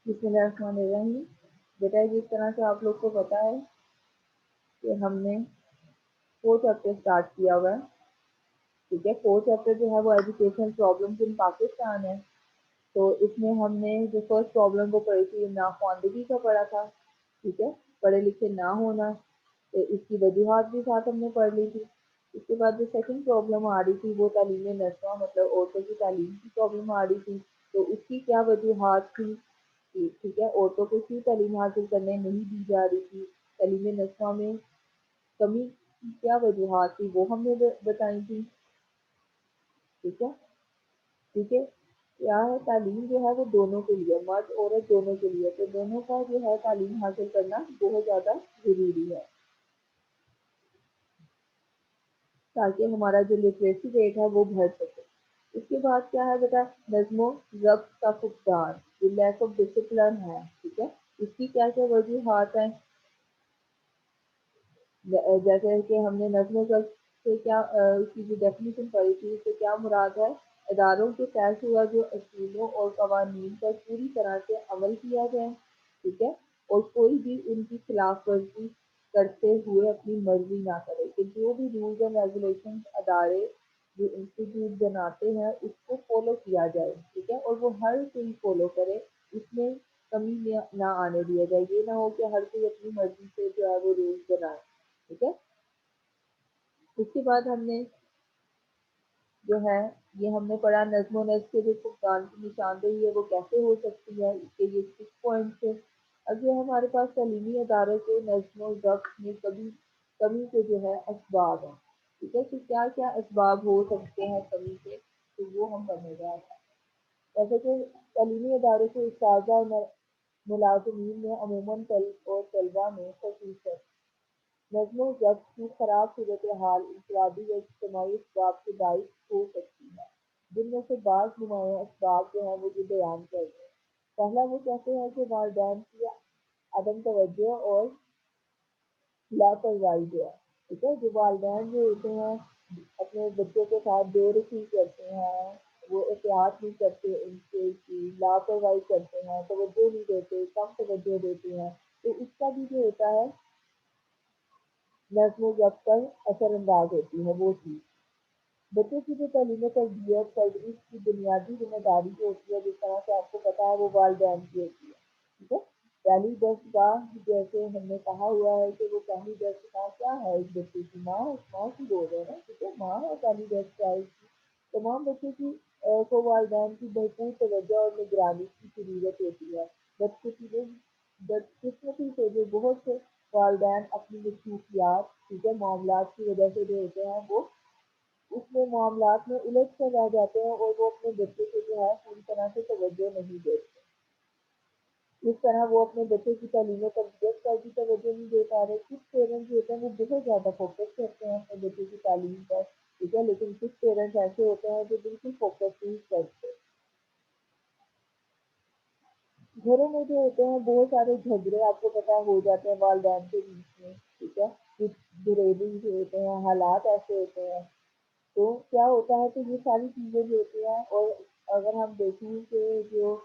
بسم اللہ الرحمن الرحیم۔ بیٹا جس طرح سے آپ لوگ کو پتا ہے کہ ہم نے 4 چیپٹر اسٹارٹ کیا ہوا ہے، ٹھیک ہے۔ 4 چیپٹر جو ہے وہ ایجوکیشن پرابلمز ان پاکستان ہے۔ تو اس میں ہم نے جو فرسٹ پرابلم وہ پڑھی تھی ناخواندگی کا پڑھا تھا، ٹھیک ہے، پڑھے لکھے نہ ہونا، تو اس کی وجوہات بھی ساتھ ہم نے پڑھ لی تھی۔ اس کے بعد جو سیکنڈ پرابلم آ رہی تھی وہ تعلیم نسواں، مطلب عورتوں کی تعلیم کی پرابلم آ رہی تھی، تو اس کی کیا وجوہات تھی، ٹھیک ہے، عورتوں کو کیوں تعلیم حاصل کرنے نہیں دی جا رہی تھی، تعلیم نسواں میں کمی کی کیا وجوہات تھی وہ ہم نے بتائی تھی، ٹھیک ہے۔ ٹھیک ہے، کیا ہے تعلیم جو ہے وہ دونوں کے لیے، مرد عورت دونوں کے لیے، تو دونوں کا جو ہے تعلیم حاصل کرنا بہت زیادہ ضروری ہے تاکہ ہمارا جو لٹریسی ریٹ ہے وہ بڑھ سکے۔ اس کے بعد کیا ہے بیٹا، نظم و ضبط کا فقدان، جو لیک آف ڈسپلن ہے، ٹھیک ہے، اس کی کیا کیا وجوہات ہیں۔ جیسے کہ ہم نے نظم و ضبط سے کیا اس کی جو ڈیفینیشن پڑھی تھی، اس سے کیا مراد ہے، اداروں کے طے شدہ جو اصولوں اور قوانین پر پوری طرح سے عمل کیا جائے، ٹھیک ہے، اور کوئی بھی ان کی خلاف ورزی کرتے ہوئے اپنی مرضی نہ کرے، کہ جو بھی رولز اینڈ ریگولیشن ادارے جو انسٹیٹیوٹ بناتے ہیں اس کو فالو کیا جائے، ٹھیک ہے، اور وہ ہر کوئی فالو کرے، اس میں کمی نہ آنے دیا جائے، یہ نہ ہو کہ ہر کوئی اپنی مرضی سے جو ہے وہ رولز بنائے، ٹھیک ہے۔ اس کے بعد ہم نے جو ہے یہ ہم نے پڑھا نظم و نسق کے جو فقدان کی نشاندہی ہے وہ کیسے ہو سکتی ہے، اس کے لیے 6 پوائنٹس ہے۔ اب جو ہمارے پاس تعلیمی اداروں کے نظم و ضبط میں کمی کے جو ہے اسباب ہیں، ٹھیک ہے، تو کیا کیا اسباب ہو سکتے ہیں کمی کے، تو وہ ہم پڑھنے جا رہے ہیں۔ جیسے کہ تعلیمی ادارے کے اساتذہ اور ملازمین میں عموماً اور طلباء میں خصوصاً نظم و ضبط کی خراب صورتحال انفرادی یا اجتماعی اسباب کے باعث ہو سکتی ہے، جن میں سے بعض نمایاں اسباب جو ہیں وہ یہ بیان کرتے ہیں۔ پہلا وہ کہتے ہیں کہ والدین کی عدم توجہ اور لاپرواہی جو ہے، ٹھیک ہے، جو والدین جو ہوتے ہیں اپنے بچوں کے ساتھ بے رخی کرتے ہیں، وہ احتیاط نہیں کرتے، ان سے کی لاپرواہی کرتے ہیں، توجہ نہیں دیتے، کم توجہ دیتے ہیں، تو اس کا بھی جو ہوتا ہے نظم و ضبط پر اثر انداز ہوتی ہے وہ چیز۔ بچوں کی جو تعلیم و تربیت پرورش کی بنیادی ذمہ داری جو ہوتی ہے، جس طرح سے آپ کو پتا ہے وہ والدین کی ہوتی ہے، ٹھیک ہے۔ پہلی دستگاہ جیسے ہم نے کہا ہوا ہے کہ وہ پہلی دستگاہ کیا ہے ایک بچے کی، ماں کی بول رہے ہیں نا، ٹھیک ہے، ماں ہے پہلی دستگاہ اس کی۔ تمام بچوں کی کو والدین کی بھرپور توجہ اور نگرانی کی ضرورت ہوتی ہے۔ بدقسمتی سے جو بہت سے والدین اپنی مصروفیات، ٹھیک ہے، معاملات کی وجہ سے جو ہوتے ہیں وہ اس میں معاملات میں الجھ کر رہ جاتے ہیں اور وہ اپنے بچے کو جو ہے پوری طرح سے توجہ نہیں دیتے۔ اس طرح وہ اپنے بچے کی تعلیم و تربیت پر بھی توجہ نہیں دے پا رہے۔ کچھ پیرنٹس جو ہوتے ہیں وہ بہت زیادہ فوکس کرتے ہیں اپنے بچے کی تعلیم پر، ٹھیک ہے، لیکن کچھ پیرنٹس ایسے ہوتے ہیں جو بالکل فوکس نہیں کرتے۔ گھروں میں جو ہوتے ہیں بہت سارے جھگڑے آپ کو پتا ہو جاتے ہیں والدین کے بیچ میں، ٹھیک ہے، کچھ گھریلو جو ہوتے ہیں حالات ایسے ہوتے ہیں، تو کیا ہوتا ہے کہ یہ ساری چیزیں جو ہوتی ہیں، اور اگر ہم دیکھیں کہ جو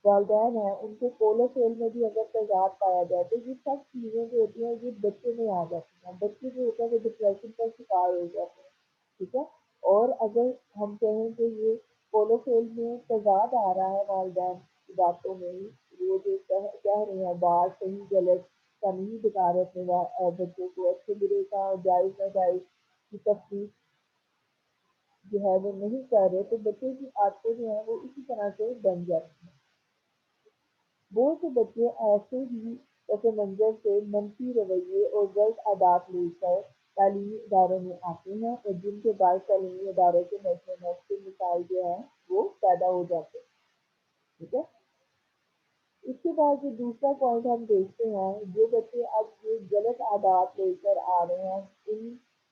والدین ہیں ان کے قول و فعل میں بھی اگر تضاد پایا جائے تو یہ سب چیزیں جو ہوتی ہیں یہ بچے میں آ جاتی ہیں، بچے جو ہوتے ہیں وہ ڈپریشن کا شکار ہو جاتے ہیں، ٹھیک ہے۔ اور اگر ہم کہیں کہ یہ قول و فعل میں تضاد آ رہا ہے والدین کی باتوں میں ہی، وہ جو کہہ رہے ہیں بات صحیح غلط کا نہیں بتا رہے اپنے بچوں کو، اچھے برے کا جائز ناجائز کی تفصیل جو ہے وہ نہیں کر رہے، تو بچے کی عادتیں جو ہیں وہ اسی طرح سے بن جاتی ہیں۔ بہت سے بچے ایسے ہی پس منظر سے منفی رویے اور غلط عادات لے کر تعلیمی اداروں میں آتے ہیں، اور جن کے باعث تعلیمی اداروں کے نظم و نسق کے مسائل جو ہیں وہ پیدا ہو جاتے ہیں، ٹھیک ہے۔ اس کے بعد جو دوسرا پوائنٹ ہم دیکھتے ہیں، جو بچے اب یہ غلط عادات لے کر آ رہے ہیں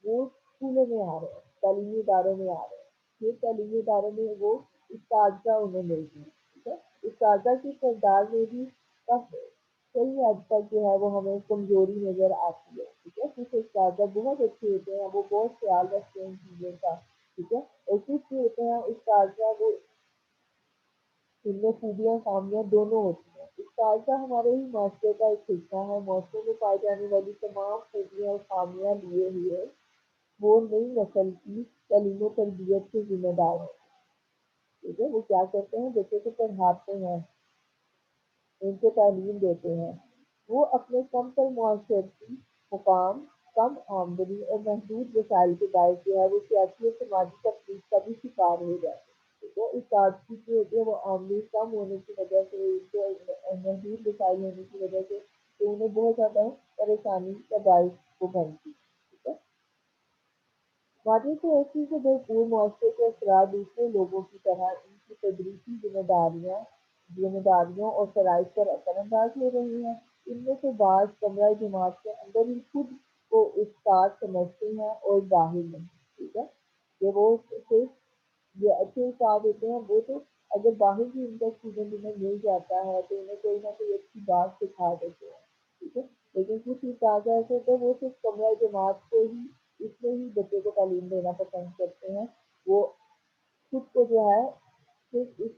وہ اسکولوں میں آ رہے ہیں، تعلیمی اداروں میں آ رہے ہیں، یہ تعلیمی اداروں میں وہ اساتذہ انہیں ملتے ہیں، ٹھیک ہے۔ اساتذہ کی کردار میں بھی کئی حد تک جو ہے وہ ہمیں کمزوری نظر آتی ہے، ٹھیک ہے۔ کچھ اساتذہ بہت اچھے ہوتے ہیں، وہ بہت خیال رکھتے ہیں ان چیزوں کا، ٹھیک ہے، اور کچھ جو ہوتے ہیں اساتذہ وہ ان میں خوبیاں خامیاں دونوں ہوتی ہیں۔ استاد کا ہمارے ہی معاشرے کا ایک حصہ ہے، معاشرے میں پائی جانے والی تمام خوبیاں اور خامیاں لیے ہوئے وہ نئی نسل کی تعلیم و تربیت کے ذمہ دار ہیں، ٹھیک ہے؟ وہ کیا کرتے ہیں؟ بچے کو پڑھاتے ہیں، ان کو تعلیم دیتے ہیں، وہ اپنے کم تر معاشرتی مقام، کم آمدنی اور محدود وسائل کے باعث جو ہے وہ سیاسی اور سماجی تفریق کا بھی شکار ہو جاتے ہیں، ٹھیک ہے؟ اس تاجکی جو ہوتی ہے وہ آمدنی کم ہونے کی وجہ سے، ان کے محدود وسائل ہونے کی وجہ سے تو انہیں بہت زیادہ پریشانی کا باعث وہ بنتی ہے، ٹھیک ہے؟ ماضی سے ایسی سے بھرپور معاشرے کے افراد دوسرے لوگوں کی طرح ان کی تدریسی ذمہ داریوں اور فرائض پر اثر انداز ہو رہی ہیں۔ ان میں سے بعض کمرہ جماعت کے اندر ہی خود کو استاد سمجھتے ہیں اور باہر نہیں، ٹھیک ہے؟ کہ وہ صرف جو اچھے استاد ہوتے ہیں وہ تو اگر باہر بھی ان کا اسٹوڈنٹ انہیں مل جاتا ہے تو انہیں کوئی نہ کوئی اچھی بات سکھا دیتے ہیں، ٹھیک ہے؟ لیکن کچھ استاد ایسے ہوتے ہیں وہ صرف کمرہ جماعت کو ہی اس میں ہی بچے کو تعلیم دینا پسند کرتے ہیں، وہ خود کو جو ہے صرف اس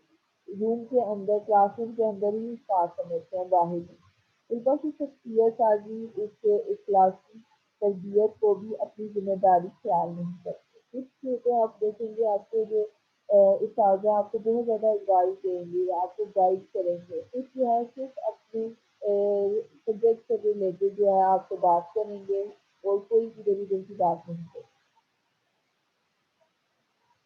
روم کے اندر، کلاس روم کے اندر ہی استاد سمجھتے ہیں، باہر نہیں۔ طلبا کی شخصیت سازی اس کے اخلاقی تربیت کو بھی اپنی ذمہ داری خیال نہیں کرتے۔ کچھ ہوتے ہیں، آپ دیکھیں گے آپ کے جو اساتذہ آپ کو بہت زیادہ ایڈوائز دیں گے، آپ کو گائڈ کریں گے، کچھ جو ہے صرف اپنے سبجیکٹ سے ریلیٹڈ جو ہے آپ سے بات کریں گے اور کوئی ادھر ادھر کی بات نہیں کریں گے۔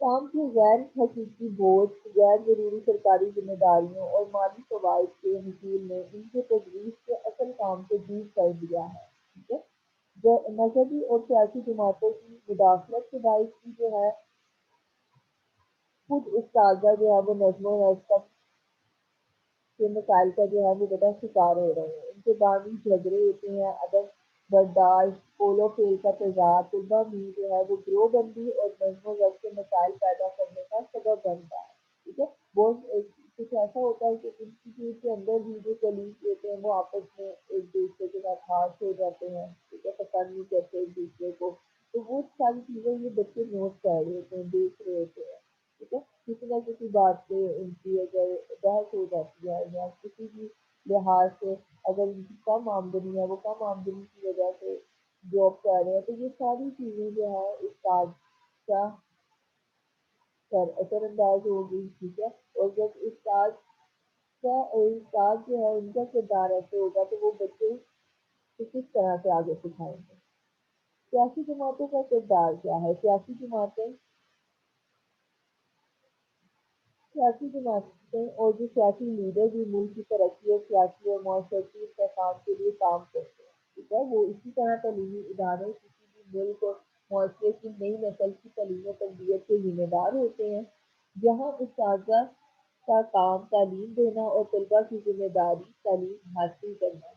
کام کے غیر حقیقی بوجھ، غیر ضروری سرکاری ذمہ داریوں اور مالی فوائد کے حصول نے ان کے تدریس کے اصل کام سے دور کر دیا ہے، ٹھیک ہے؟ جو مذہبی اور سیاسی جماعتوں کی مداخلت کے باعث بھی جو ہے خود اساتذہ جو ہے وہ نظم و ضبط کے مسائل کا جو ہے وہ بڑا شکار ہو رہے ہیں، ان کے باہمی جھگڑے ہوتے ہیں، عدم برداشت، پولو کھیل کا تضاد طلبا میں جو ہے وہ گروہ بندی اور نظم و ضبط کے مسائل پیدا کرنے کا سبب بنتا ہے، ٹھیک ہے؟ کچھ ایسا ہوتا ہے کہ انسٹیٹیوٹ کے اندر بھی جو کلیگ ہوتے ہیں وہ آپس میں ایک دوسرے کے ساتھ ہارش ہو جاتے ہیں، ٹھیک ہے؟ پسند نہیں کرتے ایک دوسرے کو، تو وہ ساری چیزیں یہ بچے نوٹ کر رہے ہوتے ہیں، دیکھ رہے ہوتے ہیں، ٹھیک ہے؟ کسی نہ کسی بات پہ ان کی اگر بحث ہو جاتی ہے یا کسی بھی لحاظ سے اگر ان کی کم آمدنی ہے، وہ کم آمدنی کی وجہ سے جاب کر رہے ہیں، تو یہ ساری چیزیں جو ہے استاد کا اثر انداز ہوگی، ٹھیک ہے؟ اور جب استاد جو ہے ان کا کردار ایسے ہوگا تو وہ بچے کو کس طرح سے آگے سکھائیں گے؟ سیاسی جماعتوں کا کردار کیا ہے؟ سیاسی جماعتیں اور جو سیاسی لیڈر بھی ملک کی ترقی اور سیاسی اور معاشرتی استحکام کے لیے کام کرتے ہیں، ٹھیک ہے؟ وہ اسی طرح تعلیمی اداروں، کسی بھی ملک اور معاشرے کی نئی نسل کی تعلیم و تربیت کے ذمہ دار ہوتے ہیں، جہاں اساتذہ کا کام تعلیم دینا اور طلبا کی ذمہ داری تعلیم حاصل کرنا ہے۔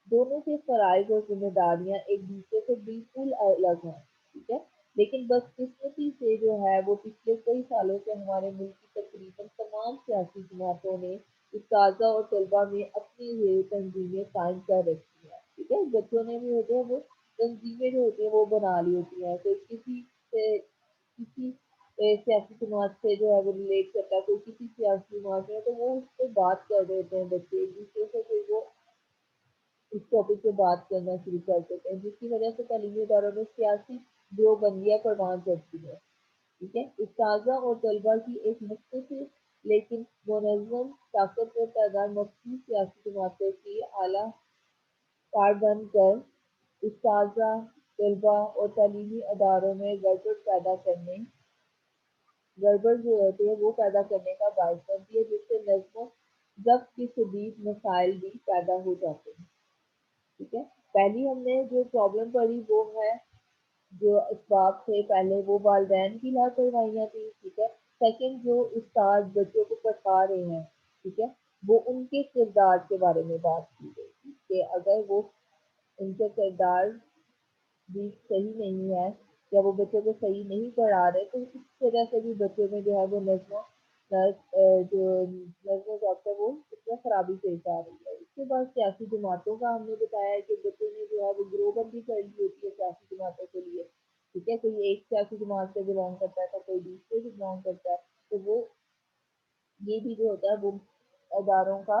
دونوں کے فرائض اور ذمہ داریاں ایک دوسرے سے بالکل الگ ہیں، ٹھیک ہے؟ لیکن بدقسمتی سے جو ہے وہ پچھلے کئی سالوں سے ہمارے ملک کی تقریباً تمام سیاسی جماعتوں نے اساتذہ اور طلبا میں اپنی یہ تنظیمیں قائم کر رکھی ہیں، ٹھیک ہے؟ بچوں نے بھی ہوتے ہیں وہ تنظیمیں جو ہوتی ہیں وہ بنا لی ہوتی ہیں، کوئی کسی سیاسی جماعت سے جو ہے وہ ریلیٹ کرتا ہے، کوئی کسی سیاسی جماعت سے ہے، تو وہ اس پہ بات کر رہے ہوتے ہیں بچے ایک دوسرے سے، پھر وہ اس ٹاپک پہ بات کرنا شروع کر دیتے ہیں، جس کی وجہ سے تعلیمی اداروں میں سیاسی دیوبندیاں پروان چڑھتی ہے، ٹھیک ہے؟ اساتذہ اور طلبا کی ایک مختصر لیکن منظم طاقتور تعداد مخصوص سیاسی جماعتوں کی اعلیٰ کار بن کر اساتذہ، طلبا اور تعلیمی اداروں میں گڑبڑ جو ہوتی ہے وہ پیدا کرنے کا باعث بنتی ہے، جس سے نظم و ضبط کی شدید مسائل بھی پیدا ہو جاتے ہیں، ٹھیک ہے؟ پہلی ہم نے جو پرابلم پڑھی وہ ہے جو اسباب تھے، پہلے وہ والدین کی لاپرواہیاں تھی، ٹھیک ہے؟ سیکنڈ جو استاد بچوں کو پڑھا رہے ہیں، ٹھیک ہے، وہ ان کے کردار کے بارے میں بات کی گئی تھی کہ اگر وہ ان کے کردار بھی صحیح نہیں ہے یا وہ بچوں کو صحیح نہیں پڑھا رہے تو اس وجہ سے بھی بچوں میں جو ہے وہ جو نظم و ضبط ہے وہ اس میں خرابی پیش آ رہی ہے۔ اس کے بعد سیاسی جماعتوں کا ہم نے بتایا ہے کہ بچوں نے جو ہے وہ گروہ بندی کر لی ہوتی ہے سیاسی جماعتوں کے لیے، ٹھیک ہے؟ کوئی ایک سیاسی جماعت سے بلانگ کرتا ہے تو کوئی دوسرے سے بلانگ کرتا ہے، تو وہ یہ بھی جو ہوتا ہے وہ اداروں کا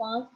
5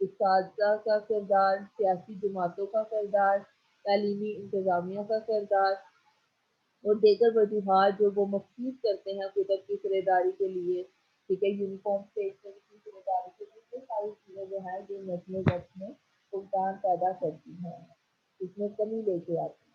اساتذہ کا کردار، سیاسی جماعتوں کا کردار، تعلیمی انتظامیہ کا کردار اور دیگر وجوہات جو وہ مخصوص کرتے ہیں کتب کی خریداری کے لیے، ٹھیک ہے، یونیفارم اسٹیشنری کی خریداری کے لیے، یہ ساری چیزیں جو ہیں جو نظم و ضبط میں فقدان پیدا کرتی ہیں، اس میں کمی لے کے آتی ہیں۔